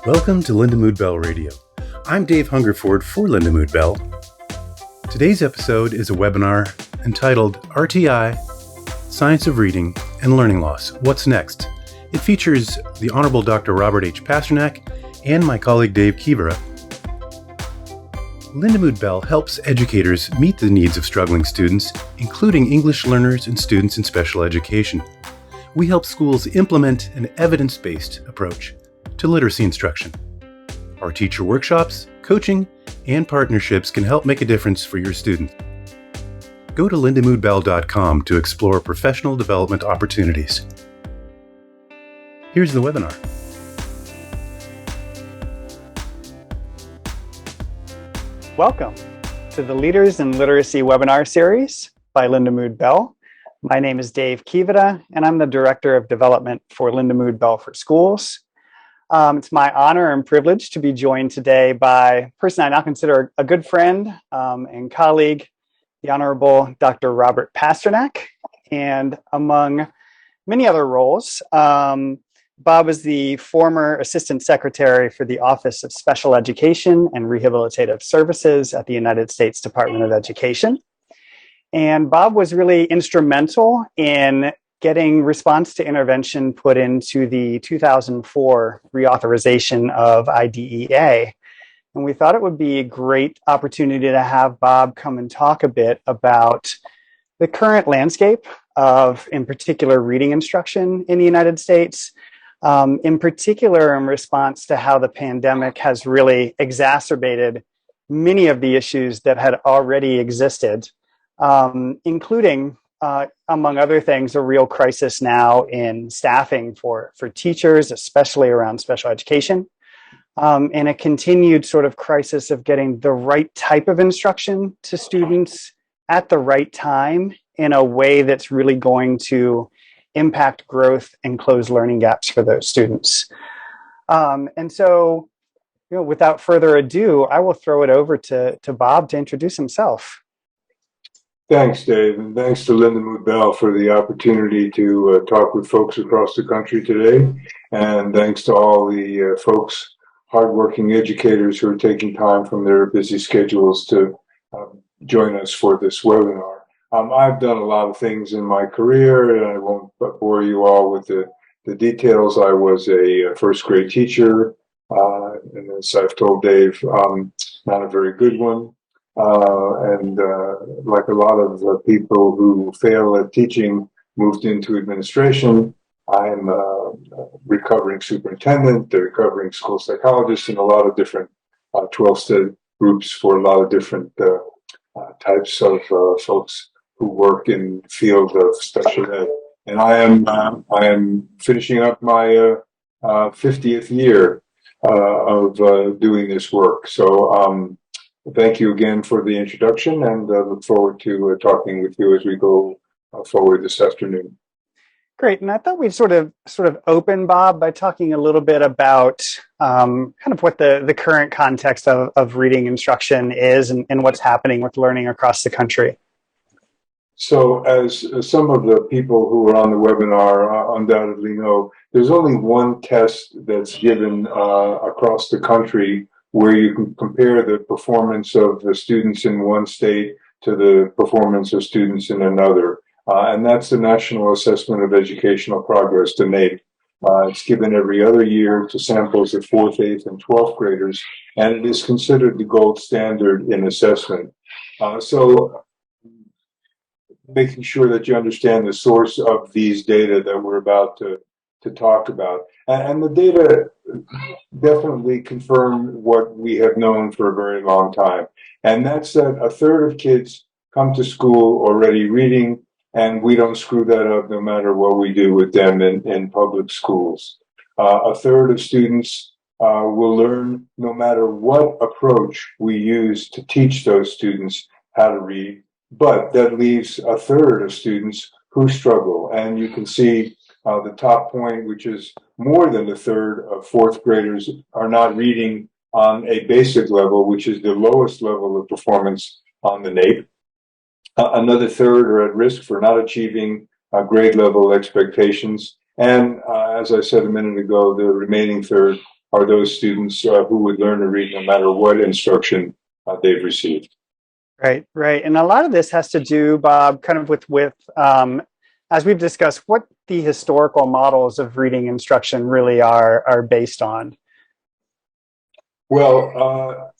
Welcome to Lindamood-Bell Radio. I'm Dave Hungerford for Lindamood-Bell. Today's episode is a webinar entitled Rti, Science of Reading and Learning Loss, What's Next? It features the Honorable Dr. Robert H. Pasternack and my colleague Dave Kivera. Lindamood-Bell helps educators meet the needs of struggling students, including English learners and students in special education. We help schools implement an evidence-based approach to literacy instruction. Our teacher workshops, coaching, and partnerships can help make a difference for your students. Go to lindamoodbell.com to explore professional development opportunities. Here's the webinar. Welcome to the Leaders in Literacy webinar series by Lindamood-Bell. My name is Dave Kivera, and I'm the Director of Development for Lindamood-Bell for Schools. It's my honor and privilege to be joined today by a person I now consider a good friend and colleague, the Honorable Dr. Robert Pasternack. And among many other roles, Bob is the former Assistant Secretary for the Office of Special Education and Rehabilitative Services at the United States Department of Education. And Bob was really instrumental in getting response to intervention put into the 2004 reauthorization of IDEA. And we thought it would be a great opportunity to have Bob come and talk a bit about the current landscape of, in particular, reading instruction in the United States, in particular in response to how the pandemic has really exacerbated many of the issues that had already existed, including, among other things, a real crisis now in staffing for teachers, especially around special education, and a continued sort of crisis of getting the right type of instruction to students at the right time in a way that's really going to impact growth and close learning gaps for those students. And so, without further ado, I will throw it over to Bob to introduce himself. Thanks, Dave, and thanks to Lindamood-Bell for the opportunity to talk with folks across the country today. And thanks to all the folks, hardworking educators who are taking time from their busy schedules to join us for this webinar. I've done a lot of things in my career, and I won't bore you all with the details. I was a first grade teacher, and as I've told Dave, not a very good one. And like a lot of people who fail at teaching, moved into administration. I'm a recovering superintendent, a recovering school psychologist, and a lot of different 12-step groups for a lot of different types of folks who work in the field of special ed. And I am finishing up my 50th year of doing this work. So thank you again for the introduction, and look forward to talking with you as we go forward this afternoon. Great, and I thought we'd sort of open, Bob, by talking a little bit about kind of what the current context of reading instruction is and what's happening with learning across the country. So as some of the people who are on the webinar undoubtedly know, there's only one test that's given across the country where you can compare the performance of the students in one state to the performance of students in another. And that's the National Assessment of Educational Progress, the NAEP. It's given every other year to samples of 4th, 8th, and 12th graders, and it is considered the gold standard in assessment. So making sure that you understand the source of these data that we're about to talk about. And the data definitely confirm what we have known for a very long time. And that's that a third of kids come to school already reading, and we don't screw that up no matter what we do with them in public schools. A third of students will learn no matter what approach we use to teach those students how to read, but that leaves a third of students who struggle. And you can see the top point, which is more than a third of 4th graders are not reading on a basic level, which is the lowest level of performance on the NAEP. Another third are at risk for not achieving grade level expectations. And as I said a minute ago, the remaining third are those students who would learn to read no matter what instruction they've received. Right, right. And a lot of this has to do, Bob, kind of with as we've discussed, what the historical models of reading instruction really are based on. Well,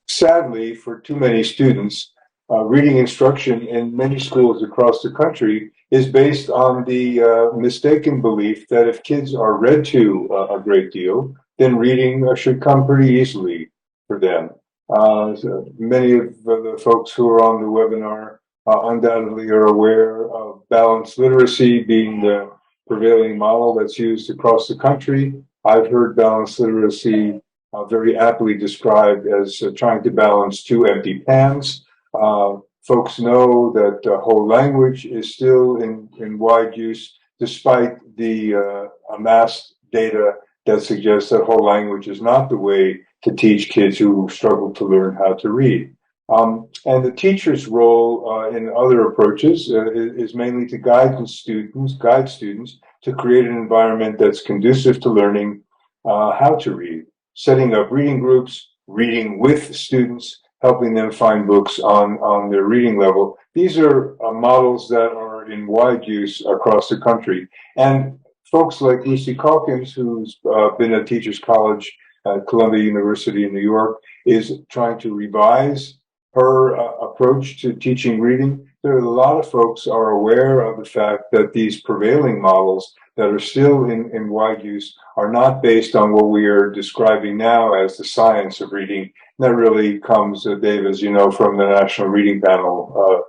sadly, for too many students, reading instruction in many schools across the country is based on the mistaken belief that if kids are read to a great deal, then reading should come pretty easily for them. So many of the folks who are on the webinar undoubtedly are aware of balanced literacy being the prevailing model that's used across the country. I've heard balanced literacy very aptly described as trying to balance two empty pans. Folks know that whole language is still in wide use, despite the amassed data that suggests that whole language is not the way to teach kids who struggle to learn how to read. And the teacher's role in other approaches is mainly to guide students to create an environment that's conducive to learning how to read, setting up reading groups, reading with students, helping them find books on their reading level. These are models that are in wide use across the country. And folks like Lucy Calkins, who's been at Teachers College at Columbia University in New York, is trying to revise her approach to teaching reading. There are a lot of folks are aware of the fact that these prevailing models that are still in wide use are not based on what we are describing now as the science of reading. That really comes, Dave, as you know, from the National Reading Panel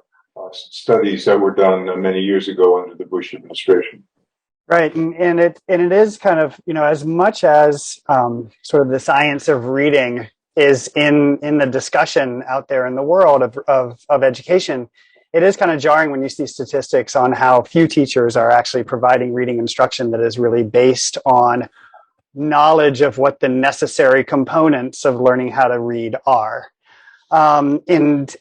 studies that were done many years ago under the Bush administration. Right, and it is kind of, you know, as much as sort of the science of reading is in the discussion out there in the world of education, it is kind of jarring when you see statistics on how few teachers are actually providing reading instruction that is really based on knowledge of what the necessary components of learning how to read are. And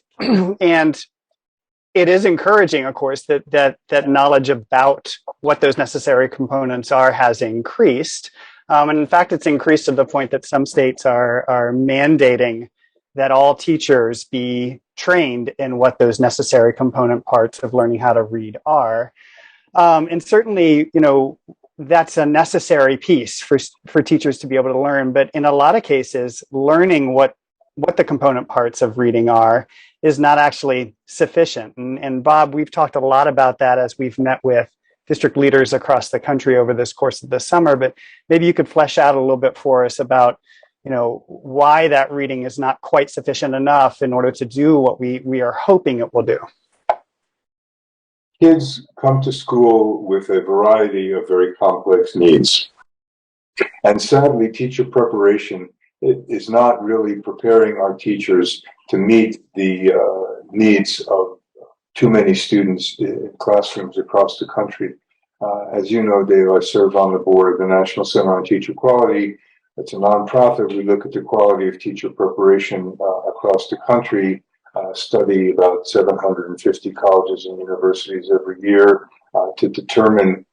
it is encouraging, of course, that knowledge about what those necessary components are has increased. And in fact, it's increased to the point that some states are mandating that all teachers be trained in what those necessary component parts of learning how to read are. And certainly, you know, that's a necessary piece for teachers to be able to learn. But in a lot of cases, learning what the component parts of reading are is not actually sufficient. And Bob, we've talked a lot about that as we've met with district leaders across the country over this course of the summer, but maybe you could flesh out a little bit for us about, you know, why that reading is not quite sufficient enough in order to do what we are hoping it will do. Kids come to school with a variety of very complex needs. And sadly, teacher preparation is not really preparing our teachers to meet the needs of too many students in classrooms across the country. As you know, Dave, I serve on the board of the National Center on Teacher Quality. It's a nonprofit. We look at the quality of teacher preparation across the country, study about 750 colleges and universities every year to determine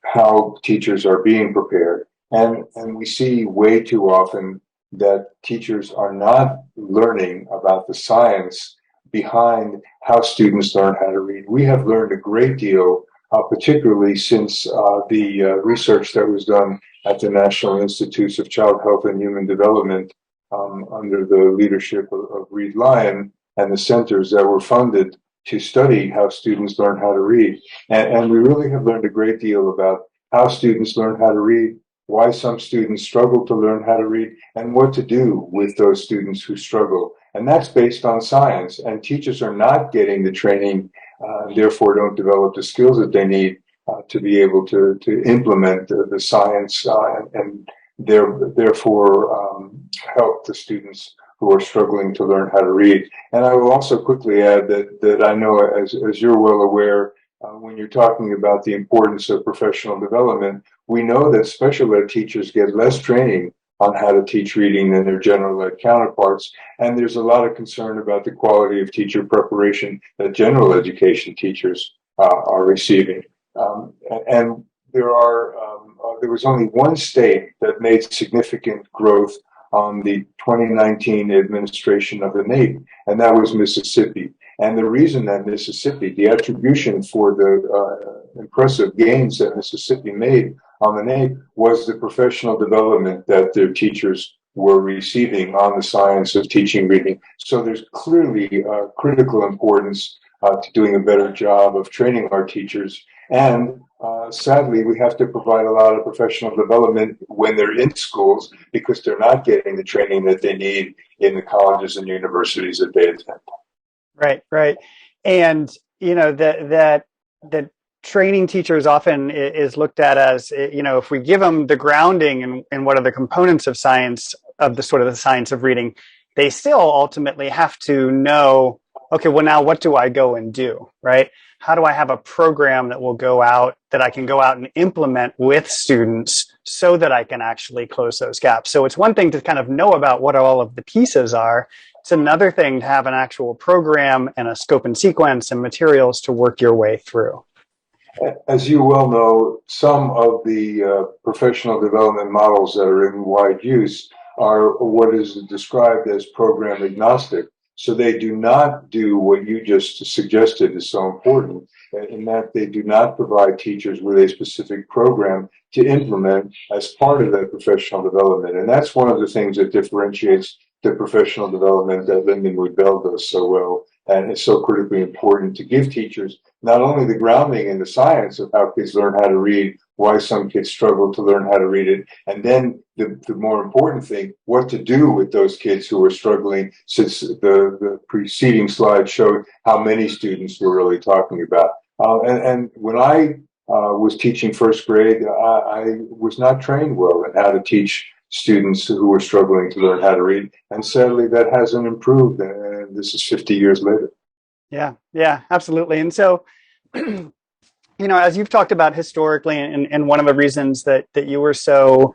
how teachers are being prepared. And we see way too often that teachers are not learning about the science behind how students learn how to read. We have learned a great deal, particularly since the research that was done at the National Institutes of Child Health and Human Development under the leadership of Reed Lyon and the centers that were funded to study how students learn how to read. And we really have learned a great deal about how students learn how to read, why some students struggle to learn how to read, and what to do with those students who struggle. And that's based on science. And teachers are not getting the training, therefore don't develop the skills that they need to be able to implement the science and therefore help the students who are struggling to learn how to read. And I will also quickly add that I know, as you're well aware, when you're talking about the importance of professional development, we know that special ed teachers get less training on how to teach reading than their general ed counterparts. And there's a lot of concern about the quality of teacher preparation that general education teachers are receiving. And there was only one state that made significant growth on the 2019 administration of the NAEP, and that was Mississippi. And the reason that Mississippi, the attribution for the impressive gains that Mississippi made on the NAEP was the professional development that their teachers were receiving on the science of teaching reading. So there's clearly critical importance to doing a better job of training our teachers. And sadly, we have to provide a lot of professional development when they're in schools because they're not getting the training that they need in the colleges and universities that they attend. Right, right. And, that training teachers often is looked at as, if we give them the grounding and what are the components of science, of the sort of the science of reading, they still ultimately have to know, okay, well, now what do I go and do, right? How do I have a program that will go out, that I can go out and implement with students so that I can actually close those gaps? So it's one thing to kind of know about what all of the pieces are. It's another thing to have an actual program and a scope and sequence and materials to work your way through. As you well know, some of the professional development models that are in wide use are what is described as program agnostic. So they do not do what you just suggested is so important, in that they do not provide teachers with a specific program to implement as part of their professional development. And that's one of the things that differentiates the professional development that Lindamood-Bell does so well. And it's so critically important to give teachers not only the grounding in the science of how kids learn how to read, why some kids struggle to learn how to read it, and then the more important thing, what to do with those kids who are struggling, since the preceding slide showed how many students we're really talking about. And when I was teaching first grade, I was not trained well in how to teach students who were struggling to learn how to read. And sadly, that hasn't improved. And this is 50 years later. Yeah, absolutely. And so, as you've talked about historically, and one of the reasons that you were so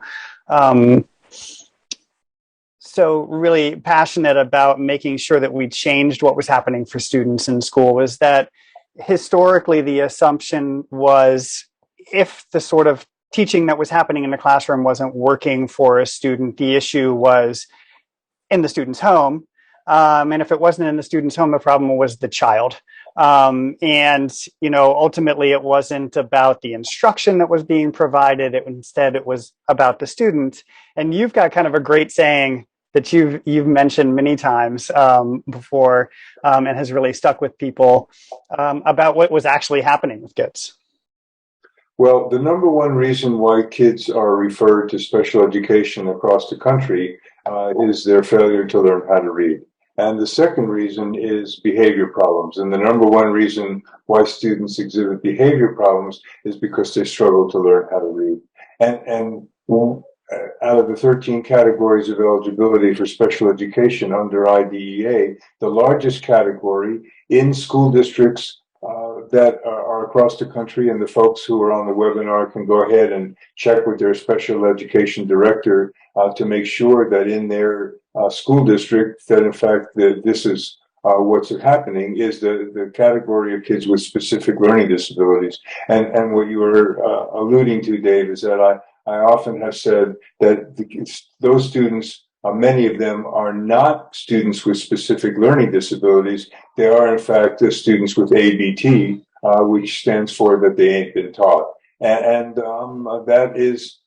really passionate about making sure that we changed what was happening for students in school was that historically the assumption was if the sort of teaching that was happening in the classroom wasn't working for a student, the issue was in the student's home. And if it wasn't in the student's home, the problem was the child. And ultimately it wasn't about the instruction that was being provided. Instead, it was about the student. And you've got kind of a great saying that you've mentioned many times before, and has really stuck with people about what was actually happening with kids. Well, the number one reason why kids are referred to special education across the country is their failure to learn how to read. And the second reason is behavior problems. And the number one reason why students exhibit behavior problems is because they struggle to learn how to read. And out of the 13 categories of eligibility for special education under IDEA, the largest category in school districts that are across the country, and the folks who are on the webinar can go ahead and check with their special education director to make sure that in their school district that in fact that this is what's happening, is the category of kids with specific learning disabilities. And what you were alluding to, Dave, is that I often have said that those students, many of them are not students with specific learning disabilities. They are, in fact, students with ABT, which stands for that they ain't been taught. And that is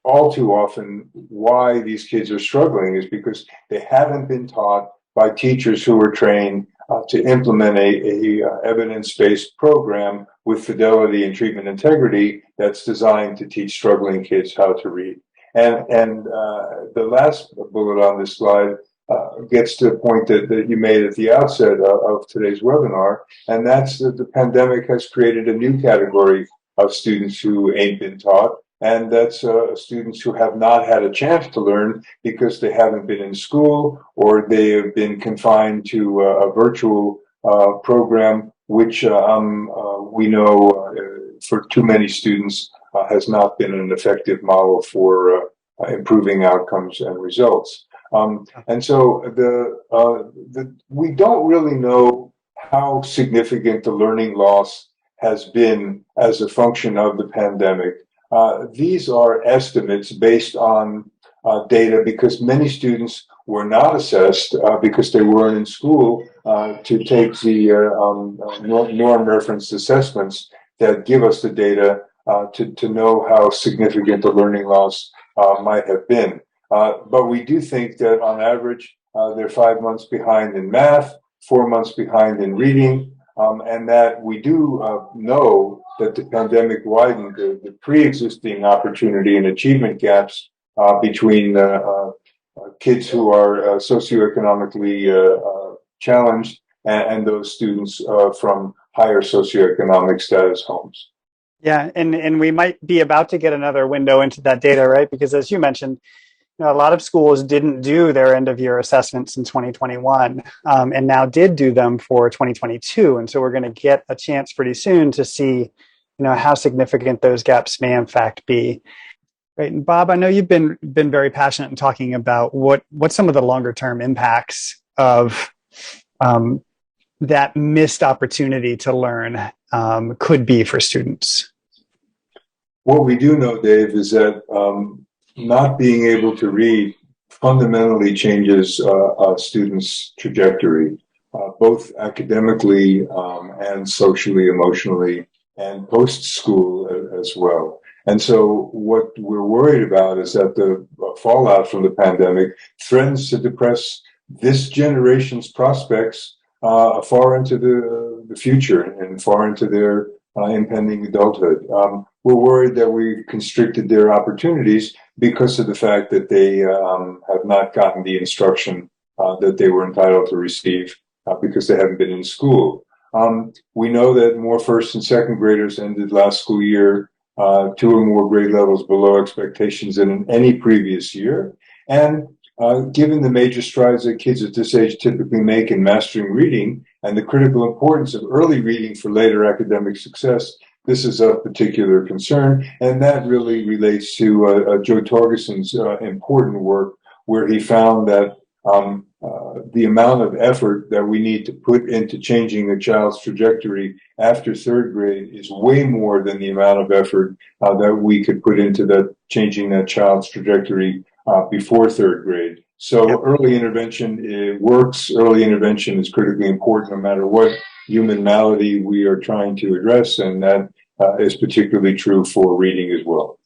all too often why these kids are struggling, is because they haven't been taught by teachers who are trained to implement a evidence-based program with fidelity and treatment integrity that's designed to teach struggling kids how to read. And the last bullet on this slide gets to the point that you made at the outset of today's webinar, and that's that the pandemic has created a new category of students who ain't been taught, and that's students who have not had a chance to learn because they haven't been in school, or they have been confined to a virtual program, which we know for too many students has not been an effective model for improving outcomes and results. And so we don't really know how significant the learning loss has been as a function of the pandemic. These are estimates based on data because many students were not assessed because they weren't in school to take the norm referenced assessments that give us the data to know how significant the learning loss might have been. But we do think that on average, they're 5 months behind in math, 4 months behind in reading, and that we do know that the pandemic widened the pre-existing opportunity and achievement gaps between kids who are socioeconomically challenged and those students from higher socioeconomic status homes. Yeah, and we might be about to get another window into that data, right? Because as you mentioned, a lot of schools didn't do their end of year assessments in 2021 and now did do them for 2022. And so we're going to get a chance pretty soon to see, how significant those gaps may in fact be. Right. And Bob, I know you've been very passionate in talking about what some of the longer term impacts of that missed opportunity to learn could be for students. What we do know, Dave, is that not being able to read fundamentally changes a student's trajectory, both academically and socially, emotionally, and post-school as well. And so what we're worried about is that the fallout from the pandemic threatens to depress this generation's prospects far into the future and far into their impending adulthood. We're worried that we've constricted their opportunities because of the fact that they have not gotten the instruction that they were entitled to receive because they haven't been in school. We know that more first and second graders ended last school year 2 or more grade levels below expectations than in any previous year. And given the major strides that kids at this age typically make in mastering reading and the critical importance of early reading for later academic success, this is of particular concern. And that really relates to Joe Torgerson's important work, where he found that the amount of effort that we need to put into changing a child's trajectory after third grade is way more than the amount of effort that we could put into that changing that child's trajectory before third grade. So early intervention works. Early intervention is critically important no matter what human malady we are trying to address, and that is particularly true for reading as well.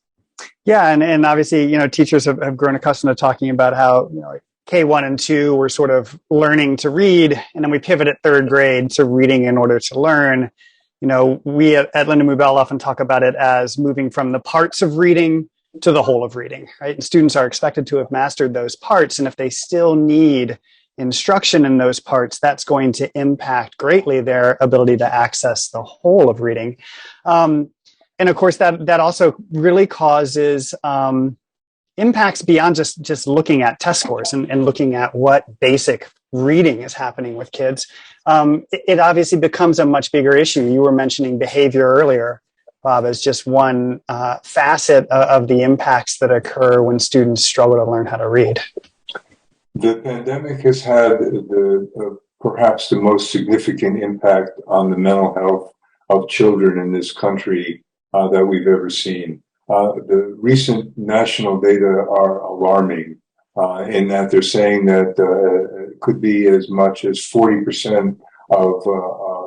Yeah, and obviously, teachers have grown accustomed to talking about how, K1 and 2 were sort of learning to read, and then we pivot at third grade to reading in order to learn. We at Lindamood-Bell often talk about it as moving from the parts of reading to the whole of reading, right? And students are expected to have mastered those parts, and if they still need instruction in those parts, that's going to impact greatly their ability to access the whole of reading. And of course, that also really causes impacts beyond just looking at test scores and looking at what basic reading is happening with kids. It obviously becomes a much bigger issue. You were mentioning behavior earlier, Bob, as just one facet of the impacts that occur when students struggle to learn how to read. The pandemic has had perhaps the most significant impact on the mental health of children in this country that we've ever seen. The recent national data are alarming in that they're saying that it could be as much as 40% of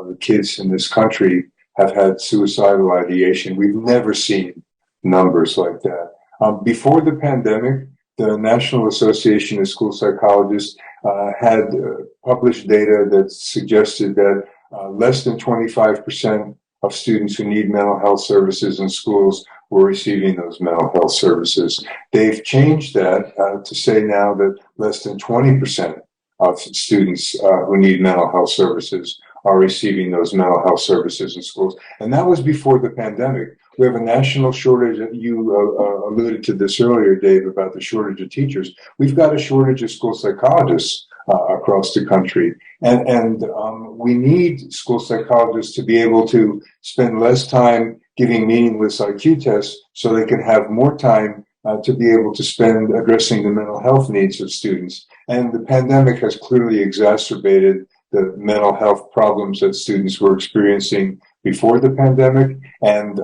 the kids in this country have had suicidal ideation. We've never seen numbers like that. Before the pandemic, the National Association of School Psychologists had published data that suggested that less than 25% of students who need mental health services in schools were receiving those mental health services. They've changed that to say now that less than 20% of students who need mental health services are receiving those mental health services in schools. And that was before the pandemic. We have a national shortage. You alluded to this earlier, Dave, about the shortage of teachers. We've got a shortage of school psychologists across the country. And we need school psychologists to be able to spend less time giving meaningless IQ tests so they can have more time to be able to spend addressing the mental health needs of students. And the pandemic has clearly exacerbated the mental health problems that students were experiencing before the pandemic. And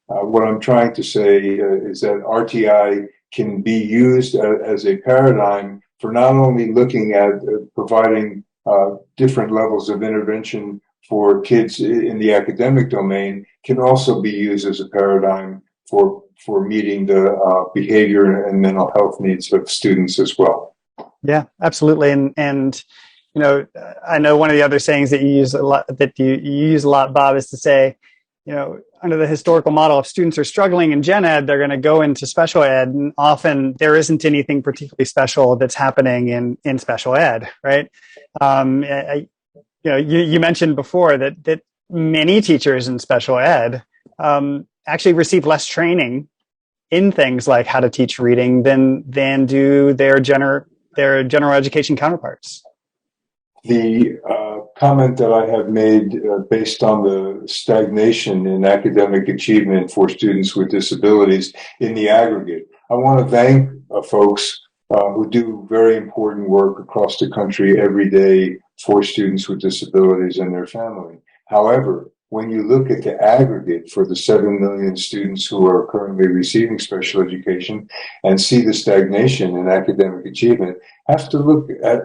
what I'm trying to say is that RTI can be used as a paradigm for not only looking at providing different levels of intervention for kids in the academic domain, can also be used as a paradigm for meeting the behavior and mental health needs of students as well. Yeah, absolutely. And you know, I know one of the other sayings that you use a lot, that you use a lot, Bob, is to say, you know, under the historical model, if students are struggling in gen ed, they're going to go into special ed, and often there isn't anything particularly special that's happening in special ed, right? You mentioned before that many teachers in special ed actually receive less training in things like how to teach reading than do their general education counterparts. The comment that I have made based on the stagnation in academic achievement for students with disabilities in the aggregate, I want to thank folks who do very important work across the country every day for students with disabilities and their family. However, when you look at the aggregate for the 7 million students who are currently receiving special education and see the stagnation in academic achievement, have to look at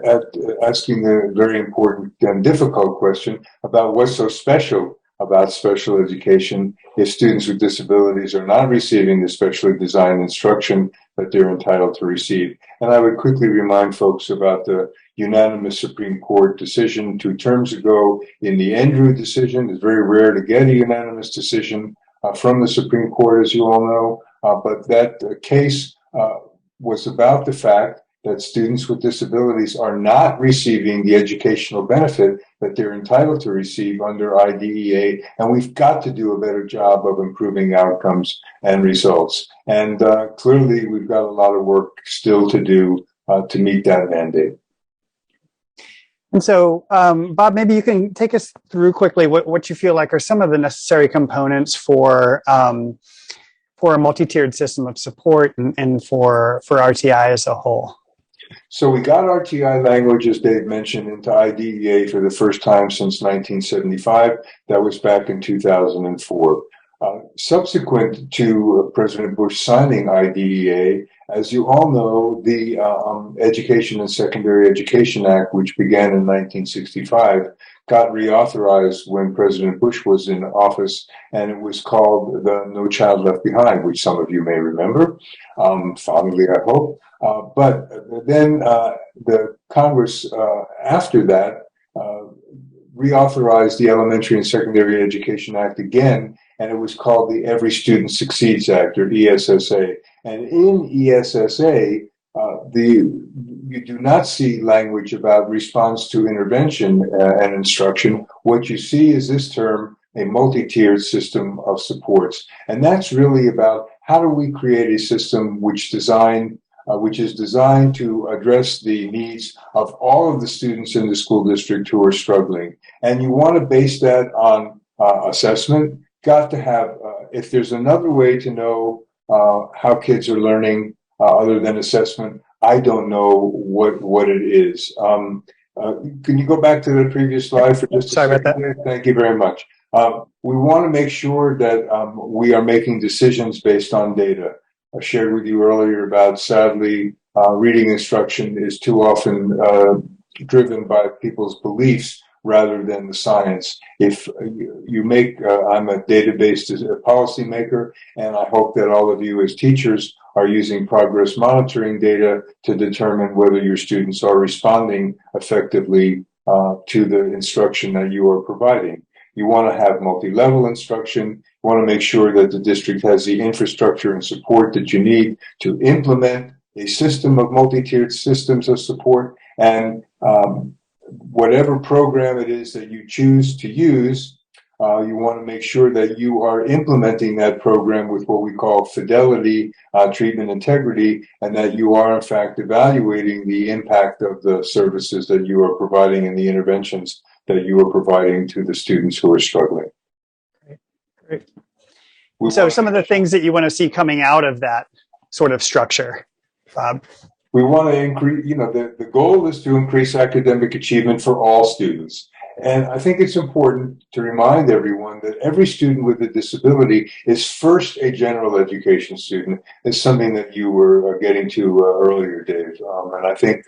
asking the very important and difficult question about what's so special about special education if students with disabilities are not receiving the specially designed instruction that they're entitled to receive. And I would quickly remind folks about the unanimous Supreme Court decision 2 terms ago in the Andrew decision. It's very rare to get a unanimous decision from the Supreme Court, as you all know, but that case was about the fact that students with disabilities are not receiving the educational benefit that they're entitled to receive under IDEA, and we've got to do a better job of improving outcomes and results. And clearly, we've got a lot of work still to do to meet that mandate. And so, Bob, maybe you can take us through quickly what you feel like are some of the necessary components for a multi-tiered system of support and for RTI as a whole. So we got RTI language, as Dave mentioned, into IDEA for the first time since 1975. That was back in 2004. Subsequent to President Bush signing IDEA, as you all know, the Education and Secondary Education Act, which began in 1965, got reauthorized when President Bush was in office, and it was called the No Child Left Behind, which some of you may remember, fondly, I hope. But then the Congress, after that, reauthorized the Elementary and Secondary Education Act again, and it was called the Every Student Succeeds Act, or ESSA. And in ESSA, you do not see language about response to intervention and instruction. What you see is this term, a multi-tiered system of supports. And that's really about how do we create a system which is designed to address the needs of all of the students in the school district who are struggling. And you want to base that on assessment. Got to have, if there's another way to know how kids are learning other than assessment, I don't know what it is. Can you go back to the previous slide for just a second? Sorry about that. Thank you very much. We want to make sure that we are making decisions based on data. I shared with you earlier about, sadly, reading instruction is too often driven by people's beliefs rather than the science. If you make, I'm a database policymaker, and I hope that all of you as teachers are using progress monitoring data to determine whether your students are responding effectively to the instruction that you are providing. You want to have multi-level instruction. You want to make sure that the district has the infrastructure and support that you need to implement a system of multi-tiered systems of support. And whatever program it is that you choose to use, you want to make sure that you are implementing that program with what we call fidelity, treatment integrity, and that you are in fact evaluating the impact of the services that you are providing and the interventions that you are providing to the students who are struggling. Great. So some of the things that you want to see coming out of that sort of structure, Bob? We want to increase, the goal is to increase academic achievement for all students. And I think it's important to remind everyone that every student with a disability is first a general education student. It's something that you were getting to earlier, Dave. And I think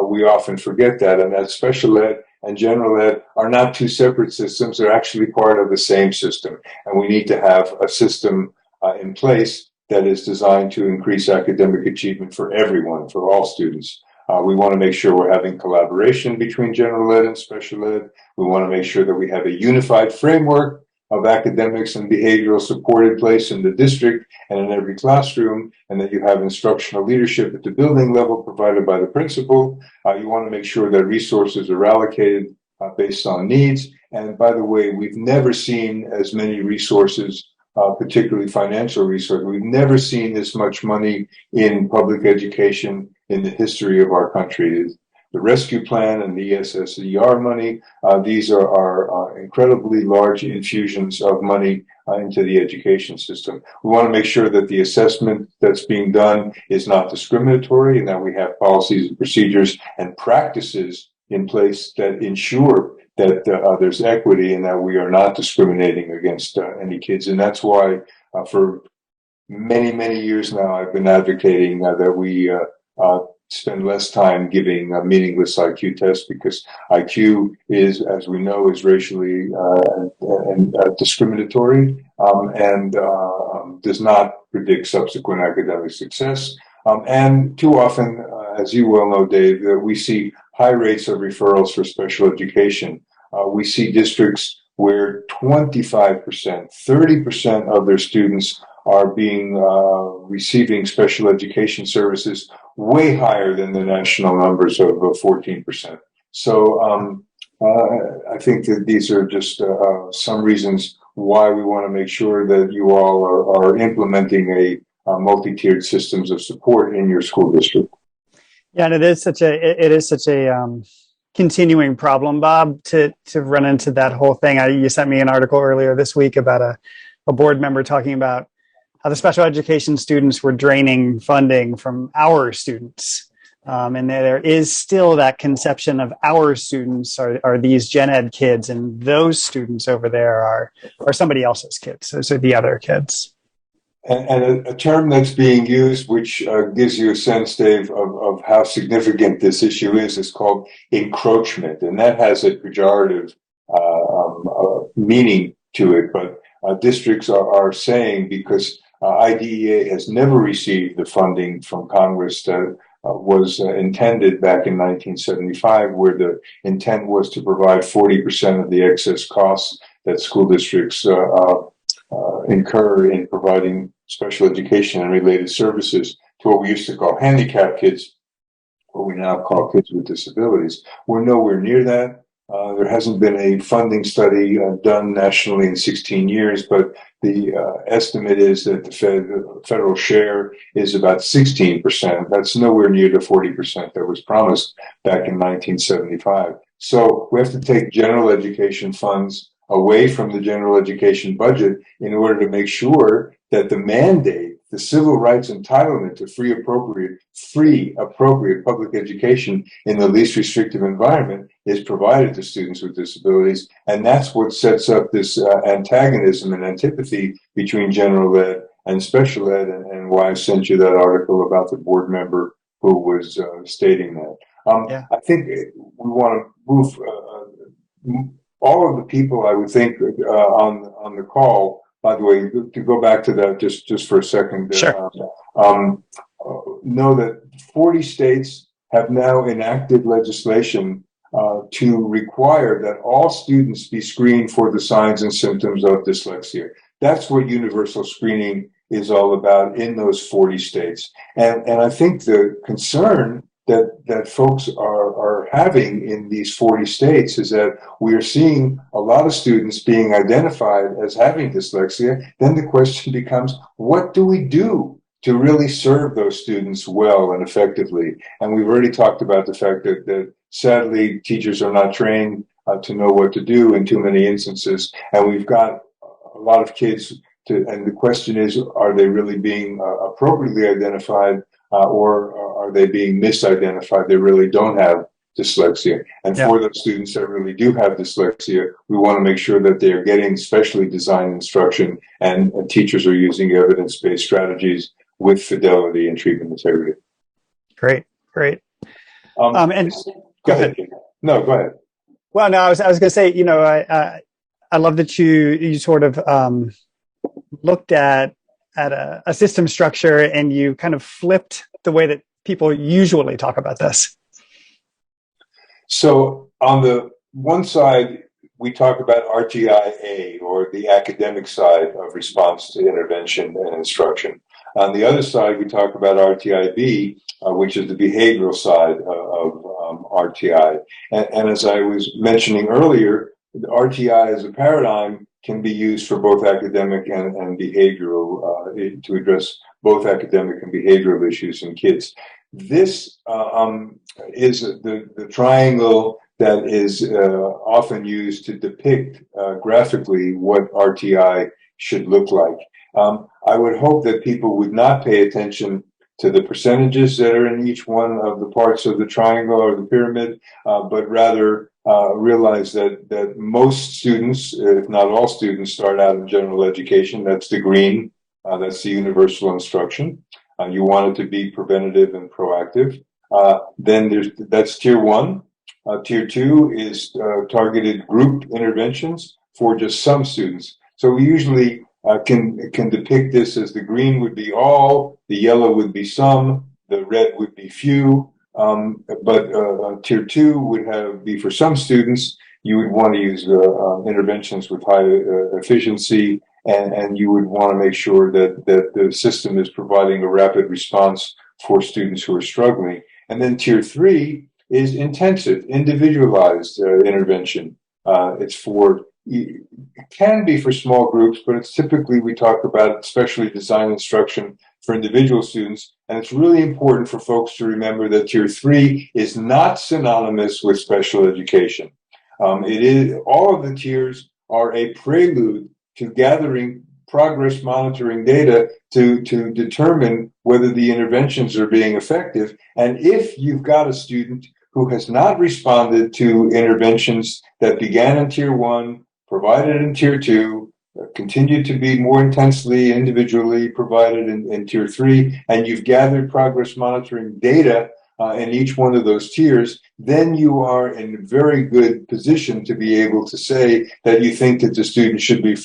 we often forget that, and that special ed and general ed are not two separate systems. They're actually part of the same system. And we need to have a system in place that is designed to increase academic achievement for everyone, for all students. We want to make sure we're having collaboration between general ed and special ed. We want to make sure that we have a unified framework of academics and behavioral support in place in the district and in every classroom, and that you have instructional leadership at the building level provided by the principal. You want to make sure that resources are allocated based on needs. And by the way, we've never seen as many resources, particularly financial resources. We've never seen this much money in public education in the history of our country. The rescue plan and the ESSER money, these are incredibly large infusions of money into the education system. We want to make sure that the assessment that's being done is not discriminatory, and that we have policies and procedures and practices in place that ensure that there's equity and that we are not discriminating against any kids. And that's why for many, many years now, I've been advocating that we spend less time giving meaningless IQ tests, because IQ is, as we know, is racially and discriminatory and does not predict subsequent academic success. And too often, as you well know, Dave, that we see high rates of referrals for special education. We see districts where 25%, 30% of their students are being receiving special education services, way higher than the national numbers of 14%. So I think that these are just some reasons why we want to make sure that you all are implementing a multi-tiered systems of support in your school district. Yeah, and it is such a continuing problem, Bob, to run into that whole thing. You sent me an article earlier this week about a board member talking about how the special education students were draining funding from our students. And there is still that conception of our students are these gen ed kids, and those students over there are somebody else's kids. Those are the other kids. And a term that's being used, which gives you a sense, Dave, of how significant this issue is called encroachment. And that has a pejorative meaning to it. But districts are saying, because IDEA has never received the funding from Congress that was intended back in 1975, where the intent was to provide 40% of the excess costs that school districts incur in providing special education and related services to what we used to call handicapped kids, what we now call kids with disabilities. We're nowhere near that. There hasn't been a funding study done nationally in 16 years, but the estimate is that the federal share is about 16%. That's nowhere near the 40% that was promised back in 1975. So we have to take general education funds away from the general education budget in order to make sure that the mandate, the civil rights entitlement to free appropriate public education in the least restrictive environment is provided to students with disabilities. And that's what sets up this antagonism and antipathy between general ed and special ed, and why I sent you that article about the board member who was stating that. I think we want to move all of the people, I would think, on the call. By the way, to go back to that just for a second, Sure. Know that 40 states have now enacted legislation to require that all students be screened for the signs and symptoms of dyslexia. That's what universal screening is all about in those 40 states. And I think the concern that folks are having in these 40 states is that we are seeing a lot of students being identified as having dyslexia. Then the question becomes, what do we do to really serve those students well and effectively? And we've already talked about the fact that sadly, teachers are not trained to know what to do in too many instances. And we've got a lot of kids and the question is, are they really being appropriately identified or are they being misidentified? They really don't have dyslexia. And Yeah. for those students that really do have dyslexia, we want to make sure that they are getting specially designed instruction and teachers are using evidence-based strategies with fidelity and treatment integrity. Great, great. And go ahead. No, go ahead. Well, no, I was going to say, you know, I love that you sort of looked at a system structure and you kind of flipped the way that people usually talk about this. So on the one side, we talk about RTI-A, or the academic side of response to intervention and instruction. On the other side, we talk about RTI-B, which is the behavioral side of RTI. And as I was mentioning earlier, the RTI as a paradigm can be used for both academic and behavioral, to address both academic and behavioral issues in kids. This is the triangle that is often used to depict graphically what RTI should look like. I would hope that people would not pay attention to the percentages that are in each one of the parts of the triangle or the pyramid, but rather realize that most students, if not all students, start out in general education. That's the green, that's the universal instruction. You want it to be preventative and proactive. Then that's tier 1. Tier 2 is targeted group interventions for just some students. So we usually can depict this as the green would be all, the yellow would be some, the red would be few. But tier 2 would be for some students. You would want to use interventions with high efficiency, and you would want to make sure that the system is providing a rapid response for students who are struggling. And then tier 3 is intensive, individualized intervention. It can be for small groups, but it's typically, we talk about specially designed instruction for individual students. And it's really important for folks to remember that tier 3 is not synonymous with special education. All of the tiers are a prelude to gathering progress monitoring data to determine whether the interventions are being effective. And if you've got a student who has not responded to interventions that began in tier 1, provided in tier 2, continued to be more intensely individually provided in tier 3, and you've gathered progress monitoring data in each one of those tiers, then you are in a very good position to be able to say that you think that the student should be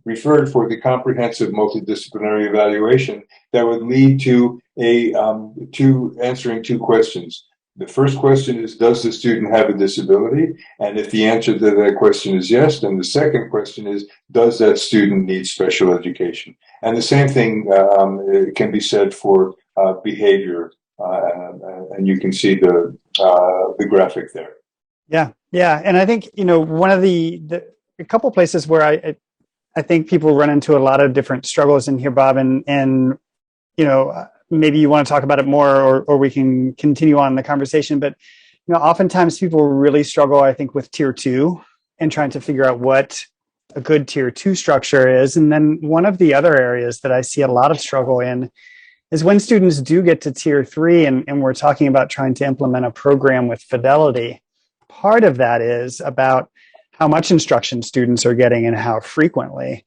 referred for the comprehensive multidisciplinary evaluation that would lead to answering 2 questions. The first question is, does the student have a disability? And if the answer to that question is yes, then the second question is, does that student need special education? And the same thing can be said for behavior. And you can see the graphic there. Yeah. And I think, one of a couple places where I think people run into a lot of different struggles in here, Bob, and maybe you want to talk about it more, or we can continue on the conversation. But oftentimes people really struggle, I think, with tier 2 and trying to figure out what a good tier 2 structure is. And then one of the other areas that I see a lot of struggle in is when students do get to tier 3 and we're talking about trying to implement a program with fidelity. Part of that is about how much instruction students are getting and how frequently.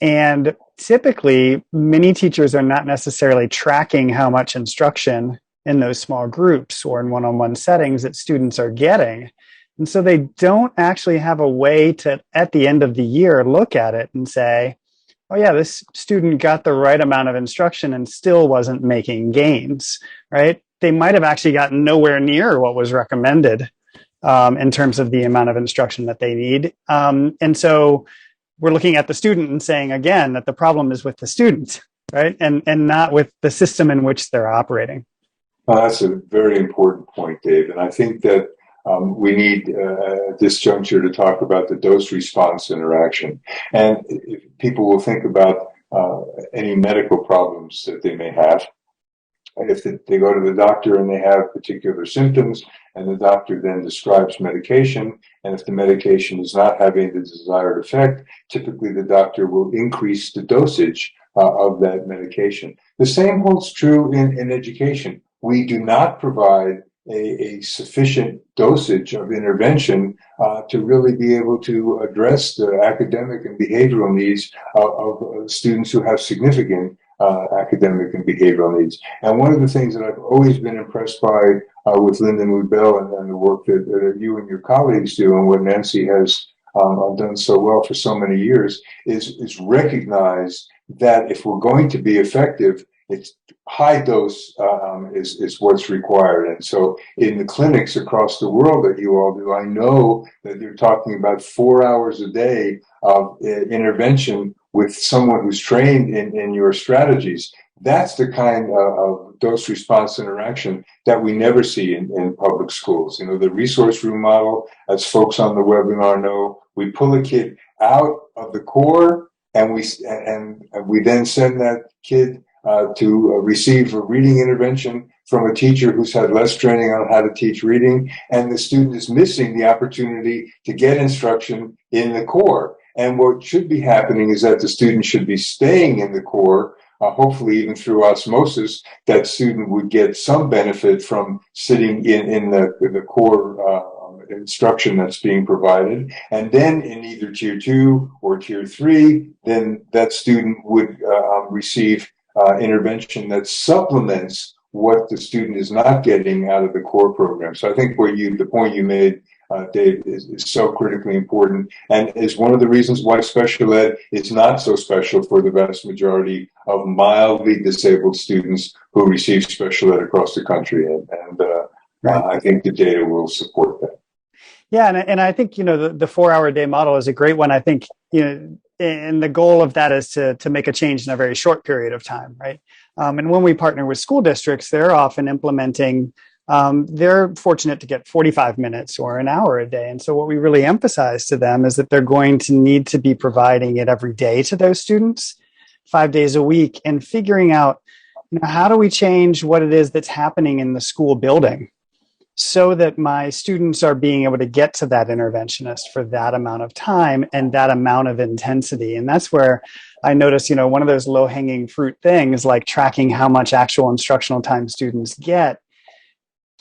And typically, many teachers are not necessarily tracking how much instruction in those small groups or in one-on-one settings that students are getting. And so they don't actually have a way to, at the end of the year, look at it and say, oh yeah, this student got the right amount of instruction and still wasn't making gains, right? They might have actually gotten nowhere near what was recommended in terms of the amount of instruction that they need. And so we're looking at the student and saying, again, that the problem is with the student, right? And not with the system in which they're operating. Well, that's a very important point, Dave. And I think that we need at this juncture to talk about the dose-response interaction. And people will think about any medical problems that they may have. And if they go to the doctor and they have particular symptoms, and the doctor then describes medication, and if the medication is not having the desired effect, typically the doctor will increase the dosage of that medication. The same holds true in education. We do not provide a sufficient dosage of intervention to really be able to address the academic and behavioral needs of students who have significant academic and behavioral needs. And one of the things that I've always been impressed by with Lindamood-Bell and the work that you and your colleagues do, and what Nancy has done so well for so many years, is recognize that if we're going to be effective, it's high dose is what's required. And so in the clinics across the world that you all do, I know that you're talking about 4 hours a day of intervention with someone who's trained in your strategies. That's the kind of dose response interaction that we never see in public schools. You know, the resource room model, as folks on the webinar know, we pull a kid out of the core and we then send that kid to receive a reading intervention from a teacher who's had less training on how to teach reading, and the student is missing the opportunity to get instruction in the core. And what should be happening is that the student should be staying in the core, hopefully even through osmosis, that student would get some benefit from sitting in the core instruction that's being provided. And then in either tier 2 or tier 3, then that student would receive intervention that supplements what the student is not getting out of the core program. So I think the point you made, Dave, is so critically important, and is one of the reasons why special ed is not so special for the vast majority of mildly disabled students who receive special ed across the country. And I think the data will support that. Yeah, and I think, the 4-hour-a-day model is a great one. I think, and the goal of that is to make a change in a very short period of time, right? And when we partner with school districts, they're often implementing, they're fortunate to get 45 minutes or an hour a day. And so what we really emphasize to them is that they're going to need to be providing it every day to those students, 5 days a week, and figuring out, how do we change what it is that's happening in the school building so that my students are being able to get to that interventionist for that amount of time and that amount of intensity. And that's where I notice, one of those low-hanging fruit things like tracking how much actual instructional time students get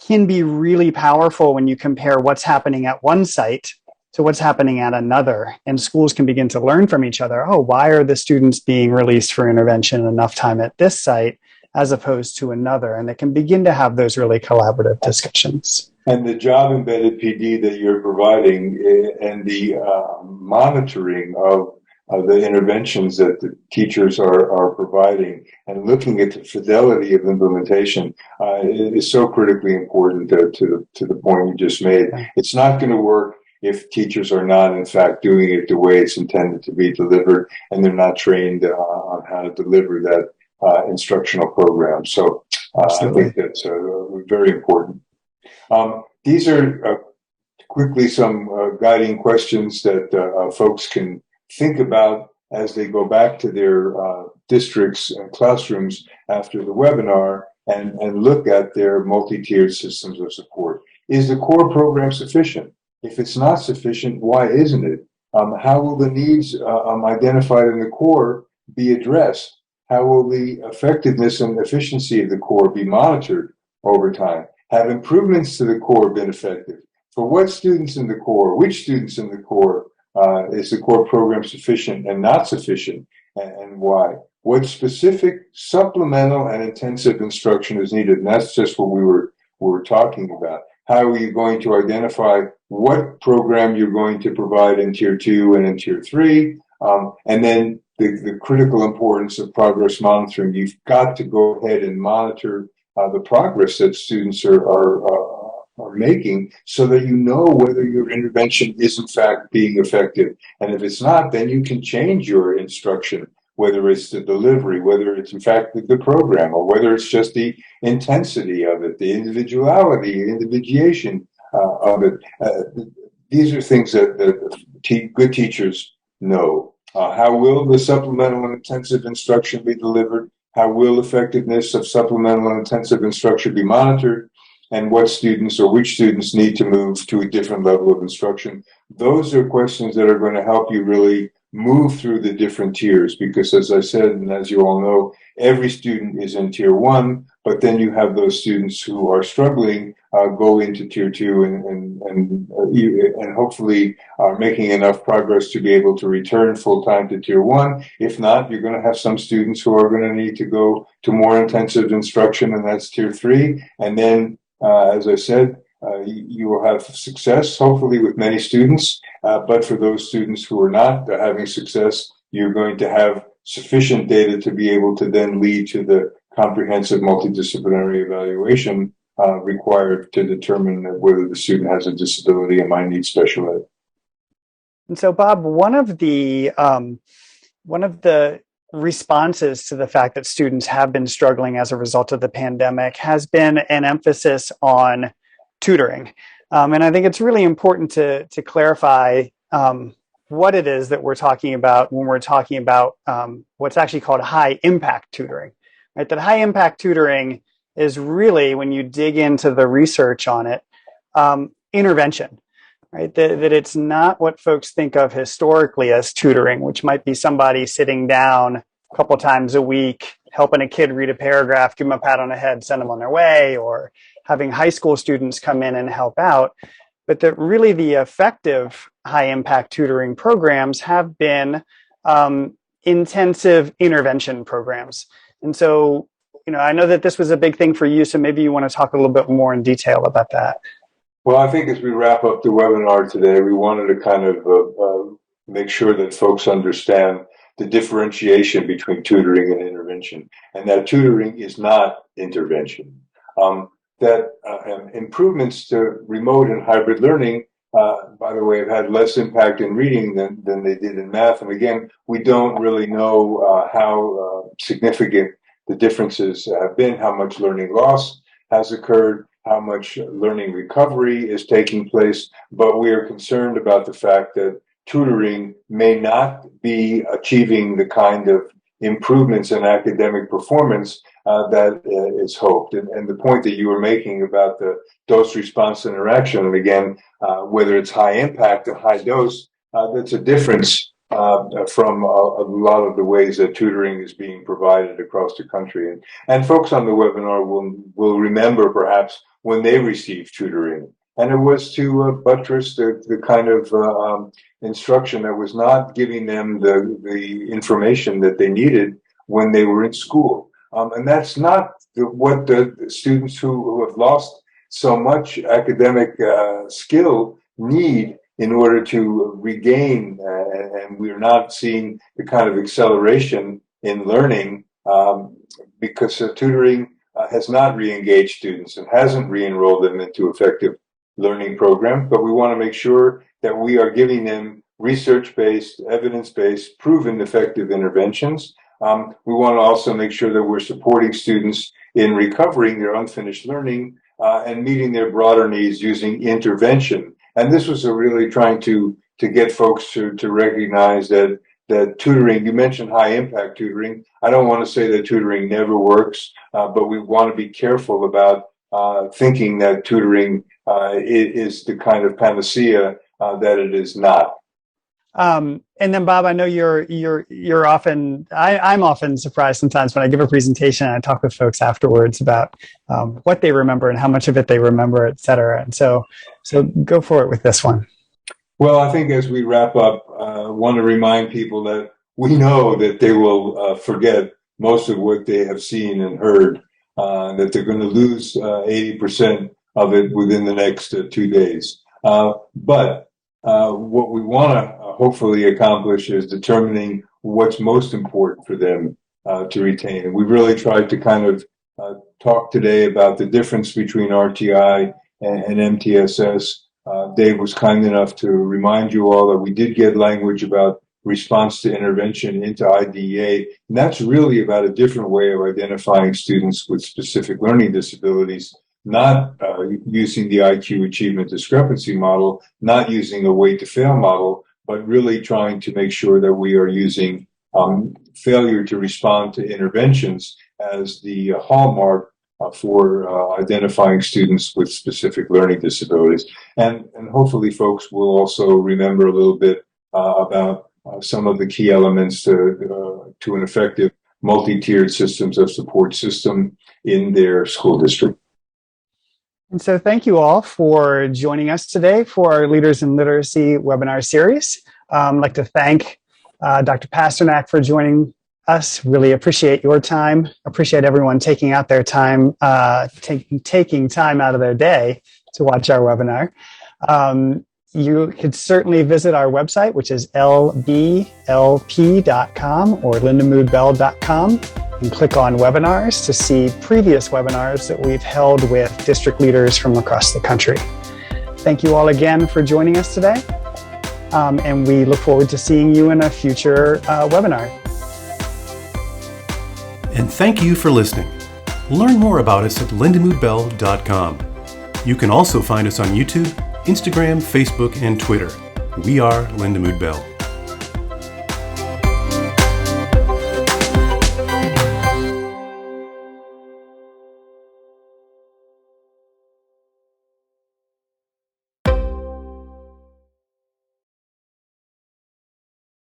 can be really powerful when you compare what's happening at one site to what's happening at another. And schools can begin to learn from each other. Oh, why are the students being released for intervention enough time at this site as opposed to another? And they can begin to have those really collaborative discussions. And the job embedded PD that you're providing and the monitoring of the interventions that the teachers are providing and looking at the fidelity of implementation is so critically important to the point you just made. It's not going to work if teachers are not, in fact, doing it the way it's intended to be delivered, and they're not trained on how to deliver that instructional program. So I think that's very important. These are quickly some guiding questions that folks can think about as they go back to their districts and classrooms after the webinar and look at their multi-tiered systems of support. Is the core program sufficient? If it's not sufficient, why isn't it? How will the needs identified in the core be addressed? How will the effectiveness and efficiency of the core be monitored over time? Have improvements to the core been effective? For what students in the core, which students in the core, is the core program sufficient and not sufficient, and why? What specific supplemental and intensive instruction is needed? And that's just what we were talking about. How are you going to identify what program you're going to provide in Tier 2 and in Tier 3? And then the critical importance of progress monitoring. You've got to go ahead and monitor the progress that students are making so that you know whether your intervention is in fact being effective. And if it's not, then you can change your instruction, whether it's the delivery, whether it's in fact the program, or whether it's just the intensity of it, the individuality, individuation of it. These are things that good teachers know. How will the supplemental and intensive instruction be delivered? How will effectiveness of supplemental and intensive instruction be monitored? And what students or which students need to move to a different level of instruction? Those are questions that are going to help you really move through the different tiers, because as I said, and as you all know, every student is in Tier 1, but then you have those students who are struggling go into tier 2 and hopefully are making enough progress to be able to return full time to tier 1. If not, you're going to have some students who are going to need to go to more intensive instruction, and that's tier 3. And then, as I said, you will have success, hopefully, with many students. But for those students who are not having success, you're going to have sufficient data to be able to then lead to the comprehensive multidisciplinary evaluation required to determine whether the student has a disability and might need special ed. And so, Bob, one of the responses to the fact that students have been struggling as a result of the pandemic has been an emphasis on tutoring. And I think it's really important to clarify what it is that we're talking about when we're talking about what's actually called high impact tutoring. Right? That high impact tutoring is really, when you dig into the research on it, intervention. Right? That it's not what folks think of historically as tutoring, which might be somebody sitting down a couple times a week, helping a kid read a paragraph, give them a pat on the head, send them on their way, or having high school students come in and help out. But that really the effective high impact tutoring programs have been intensive intervention programs. And so, I know that this was a big thing for you, so maybe you want to talk a little bit more in detail about that. Well, I think as we wrap up the webinar today, we wanted to kind of make sure that folks understand the differentiation between tutoring and intervention, and that tutoring is not intervention. That improvements to remote and hybrid learning, by the way, have had less impact in reading than they did in math. And again, we don't really know how significant the differences have been, how much learning loss has occurred, how much learning recovery is taking place, but we are concerned about the fact that tutoring may not be achieving the kind of improvements in academic performance that is hoped. And the point that you were making about the dose-response interaction, and again, whether it's high impact or high dose, that's a difference from a lot of the ways that tutoring is being provided across the country. And folks on the webinar will remember perhaps when they received tutoring. And it was to buttress the kind of instruction that was not giving them the information that they needed when they were in school. And that's not what the students who have lost so much academic skill need in order to regain, and we're not seeing the kind of acceleration in learning because tutoring has not re-engaged students and hasn't re-enrolled them into effective learning programs, but we want to make sure that we are giving them research-based, evidence-based, proven effective interventions. We want to also make sure that we're supporting students in recovering their unfinished learning and meeting their broader needs using intervention. And this was really trying to get folks to recognize that tutoring, you mentioned high impact tutoring. I don't want to say that tutoring never works, but we want to be careful about thinking that tutoring is the kind of panacea that it is not. And then, Bob, I know you're often, I'm often surprised sometimes when I give a presentation and I talk with folks afterwards about what they remember and how much of it they remember, et cetera. And so go for it with this one. Well, I think as we wrap up, I want to remind people that we know that they will forget most of what they have seen and heard, that they're going to lose 80% of it within the next 2 days. But what we want to hopefully accomplish is determining what's most important for them to retain. And we've really tried to kind of talk today about the difference between RTI and MTSS. Dave was kind enough to remind you all that we did get language about response to intervention into IDEA, and that's really about a different way of identifying students with specific learning disabilities, not using the IQ achievement discrepancy model, not using a weight to fail model, but really trying to make sure that we are using failure to respond to interventions as the hallmark for identifying students with specific learning disabilities. And hopefully folks will also remember a little bit about some of the key elements to an effective multi-tiered systems of support system in their school district. And so thank you all for joining us today for our Leaders in Literacy webinar series. I'd like to thank Dr. Pasternack for joining us. Really appreciate your time. Appreciate everyone taking out their time, taking time out of their day to watch our webinar. You could certainly visit our website, which is lblp.com or lindamood-bell.com, and click on webinars to see previous webinars that we've held with district leaders from across the country. Thank you all again for joining us today, and we look forward to seeing you in a future webinar. And thank you for listening. Learn more about us at lindamood-bell.com. You can also find us on YouTube, Instagram, Facebook, and Twitter. We are Lindamood-Bell.